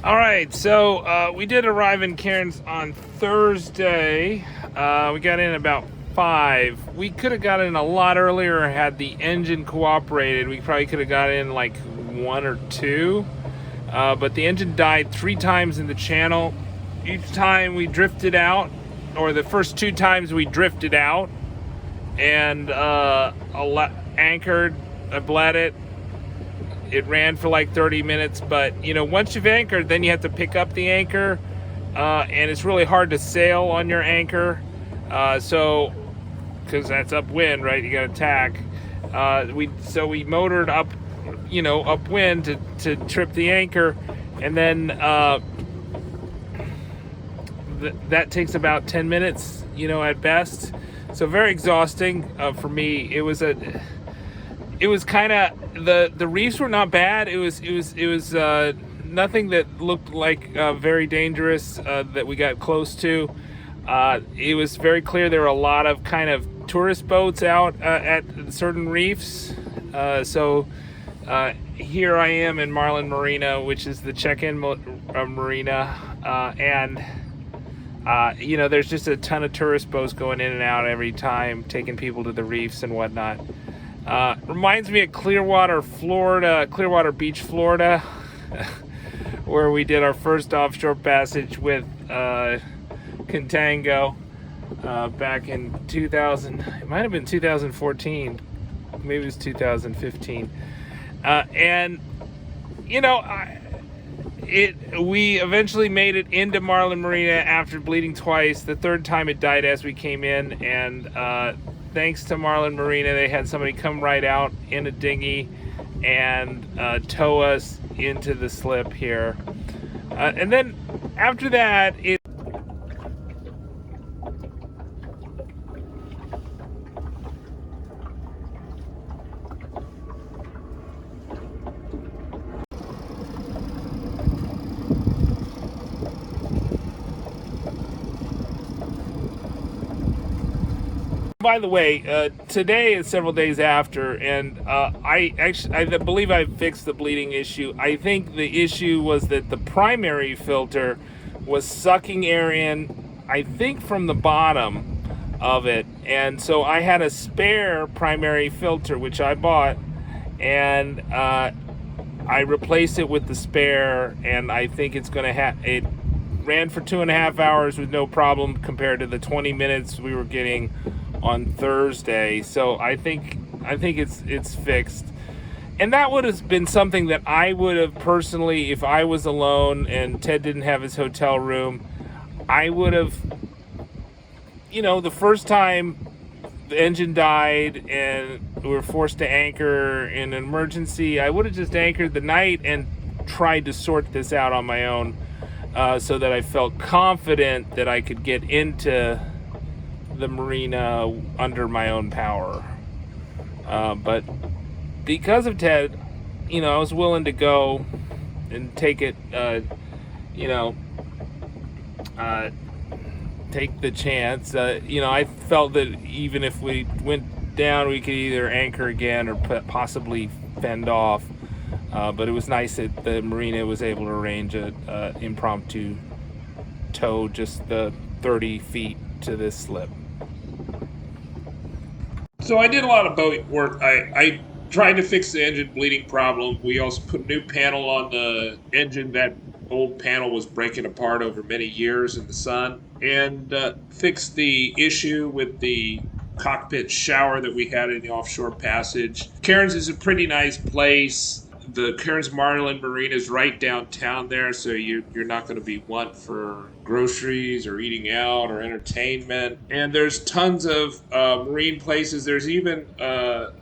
All right, so we did arrive in Cairns on Thursday. We got in about 5. We could have got in a lot earlier had the engine cooperated. We probably could have got in like 1 or 2. But the engine died 3 times in the channel. Each time we drifted out, or the first 2 times we drifted out, and anchored, I bled it. It ran for like 30 minutes, but you know, once you've anchored, then you have to pick up the anchor, and it's really hard to sail on your anchor, so because that's upwind, right? You got to tack. So we motored up, you know, upwind to trip the anchor, and then that takes about 10 minutes, you know, at best. So very exhausting for me. It was kind of, the reefs were not bad. It was nothing that looked like very dangerous that we got close to. It was very clear there were a lot of kind of tourist boats out at certain reefs. So here I am in Marlin Marina, which is the check-in marina, and you know, there's just a ton of tourist boats going in and out every time, taking people to the reefs and whatnot. Reminds me of Clearwater Beach, Florida, where we did our first offshore passage with Contango back in 2000. It might have been 2014, maybe it was 2015. And you know, we eventually made it into Marlin Marina after bleeding twice. The 3rd time it died as we came in, and thanks to Marlin Marina, they had somebody come right out in a dinghy and tow us into the slip here. And then after that, by the way, today is several days after, and I believe I fixed the bleeding issue. I think the issue was that the primary filter was sucking air in, I think, from the bottom of it, and so I had a spare primary filter, which I bought, and I replaced it with the spare, and I think it's going to it ran for 2.5 hours with no problem compared to the 20 minutes we were getting on Thursday. So I think it's fixed, and that would have been something that I would have personally, if I was alone and Ted didn't have his hotel room, I would have, you know, the first time the engine died and we were forced to anchor in an emergency, I would have just anchored the night and tried to sort this out on my own, so that I felt confident that I could get into the marina under my own power. But because of Ted, you know, I was willing to go and take it, you know, take the chance. You know, I felt that even if we went down, we could either anchor again or possibly fend off. But it was nice that the marina was able to arrange an impromptu tow just the 30 feet to this slip. So I did a lot of boat work. I tried to fix the engine bleeding problem. We also put a new panel on the engine. That old panel was breaking apart over many years in the sun, and fixed the issue with the cockpit shower that we had in the offshore passage. Cairns is a pretty nice place. The Cairns Marlin Marina is right downtown there, so you're not going to be one for groceries or eating out or entertainment. And there's tons of marine places. There's even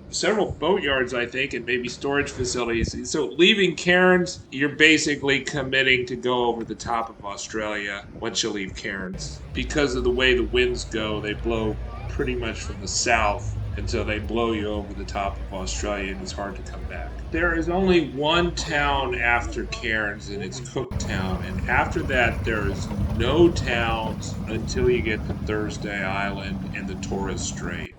several boatyards, I think, and maybe storage facilities. So leaving Cairns, you're basically committing to go over the top of Australia once you leave Cairns. Because of the way the winds go, they blow pretty much from the south until they blow you over the top of Australia, and it's hard to come back. There is only one town after Cairns, and it's Cooktown. And after that, there is no towns until you get to Thursday Island and the Torres Strait.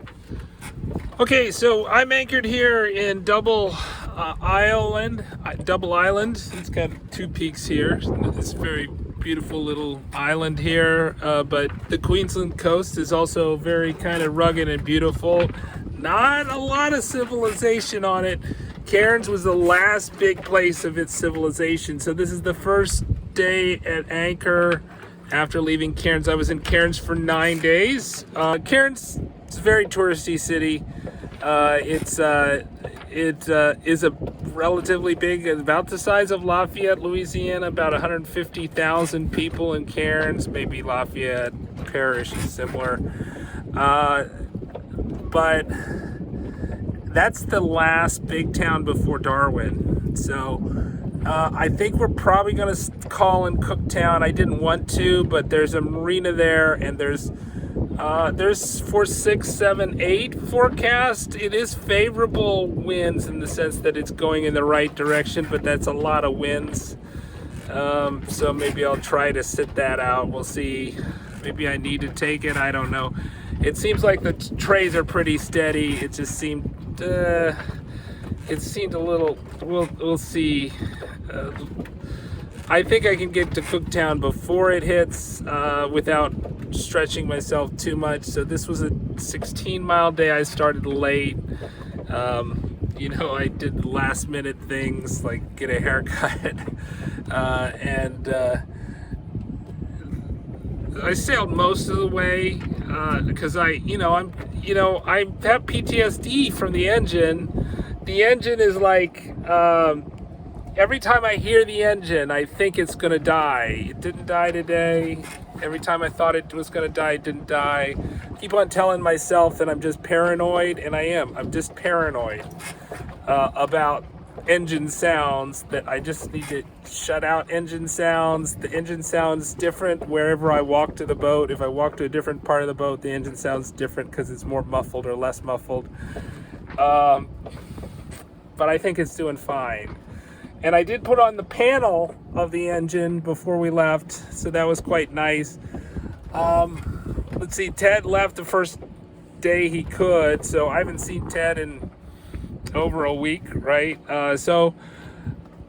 Okay, so I'm anchored here in double island, double island. It's got two peaks here. It's a very beautiful little island here, but the Queensland coast is also very kind of rugged and beautiful. Not a lot of civilization on it. Cairns was the last big place of its civilization, so this is the first day at anchor after leaving Cairns. I was in Cairns for 9 days. Cairns is a very touristy city. It is a relatively big, about the size of Lafayette, Louisiana, about 150,000 people in Cairns. Maybe Lafayette Parish is similar. But that's the last big town before Darwin. So I think we're probably going to call in Cooktown. I didn't want to, but there's a marina there, and there's for 6, 7, 8 forecast. It is favorable winds in the sense that it's going in the right direction, but that's a lot of winds. So maybe I'll try to sit that out. We'll see. Maybe I need to take it. I don't know. It seems like the trays are pretty steady. It just seemed a little. We'll see. I think I can get to Cooktown before it hits without stretching myself too much. So this was a 16-mile day. I started late. I did last minute things like get a haircut, and I sailed most of the way because I have PTSD from the engine. The engine is like. Every time I hear the engine, I think it's going to die. It didn't die today. Every time I thought it was going to die, it didn't die. I keep on telling myself that I'm just paranoid, and I am. I'm just paranoid about engine sounds, that I just need to shut out engine sounds. The engine sounds different wherever I walk to the boat. If I walk to a different part of the boat, the engine sounds different because it's more muffled or less muffled. But I think it's doing fine. And I did put on the panel of the engine before we left, so that was quite nice. Let's see, Ted left the first day he could, so I haven't seen Ted in over a week, right? So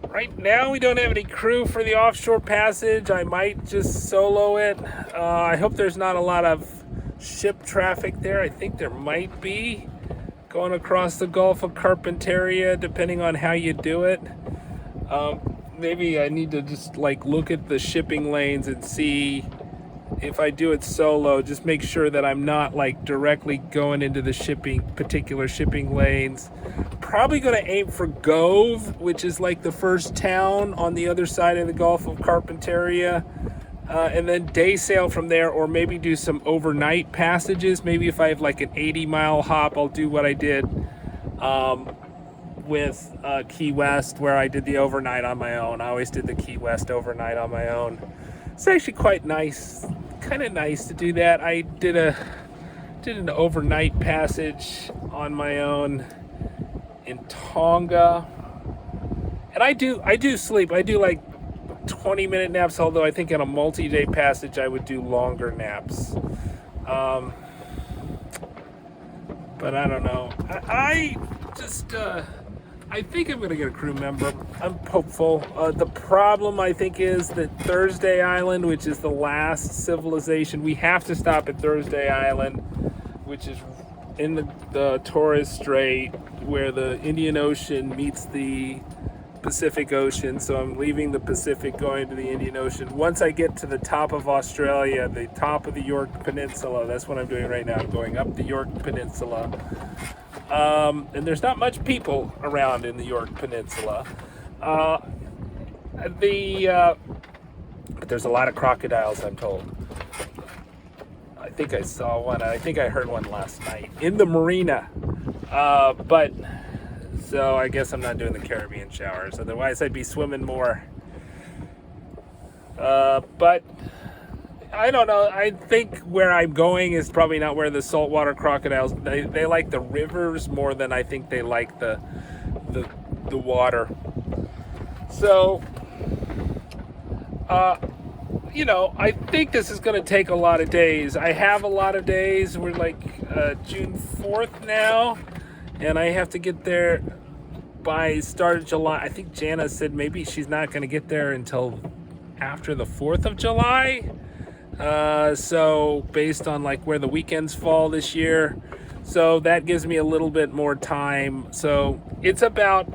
right now we don't have any crew for the offshore passage. I might just solo it. I hope there's not a lot of ship traffic there. I think there might be going across the Gulf of Carpentaria, depending on how you do it. Maybe I need to just look at the shipping lanes and see if I do it solo, just make sure that I'm not directly going into the particular shipping lanes. Probably going to aim for Gove, which is the first town on the other side of the Gulf of Carpentaria, and then day sail from there, or maybe do some overnight passages. Maybe if I have an 80-mile hop, I'll do what I did with Key West, where I did the overnight on my own. I always did the Key West overnight on my own. It's actually quite nice, kind of nice to do that. I did an overnight passage on my own in Tonga, and I do sleep. I do 20-minute naps, although I think in a multi-day passage I would do longer naps. But I don't know. I think I'm going to get a crew member. I'm hopeful. The problem, I think, is that Thursday Island, which is the last civilization, we have to stop at Thursday Island, which is in the Torres Strait, where the Indian Ocean meets the Pacific Ocean. So I'm leaving the Pacific, going to the Indian Ocean. Once I get to the top of Australia, the top of the York Peninsula, that's what I'm doing right now. I'm going up the York Peninsula. And there's not much people around in the York Peninsula. But there's a lot of crocodiles, I'm told. I think I saw one. I think I heard one last night in the marina. So I guess I'm not doing the Caribbean showers. Otherwise, I'd be swimming more. But I don't know. I think where I'm going is probably not where the saltwater crocodiles. They like the rivers more than I think they like the water. So, I think this is going to take a lot of days. I have a lot of days. We're June 4th now, and I have to get there by start of July. I think Jana said maybe she's not going to get there until after the 4th of July. So based on like where the weekends fall this year, so that gives me a little bit more time. So it's about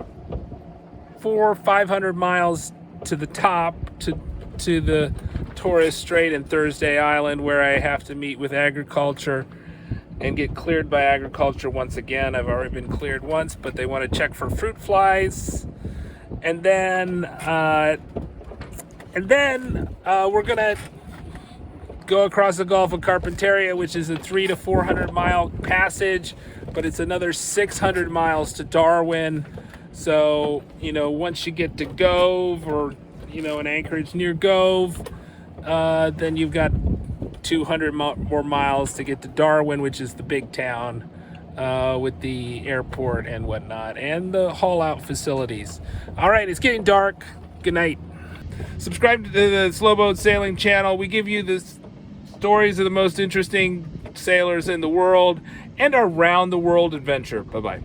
400 or 500 miles to the top to the Torres Strait and Thursday Island, where I have to meet with agriculture and get cleared by agriculture once again. I've already been cleared once, but they want to check for fruit flies, and then we're gonna go across the Gulf of Carpentaria, which is a 300 to 400 mile passage, but it's another 600 miles to Darwin. So, you know, once you get to Gove, or, you know, in Anchorage near Gove, then you've got 200 more miles to get to Darwin, which is the big town, with the airport and whatnot, and the haul out facilities. All right, it's getting dark. Good night. Subscribe to the Slow Boat Sailing channel. We give you the stories of the most interesting sailors in the world and our round the world adventure. Bye-bye.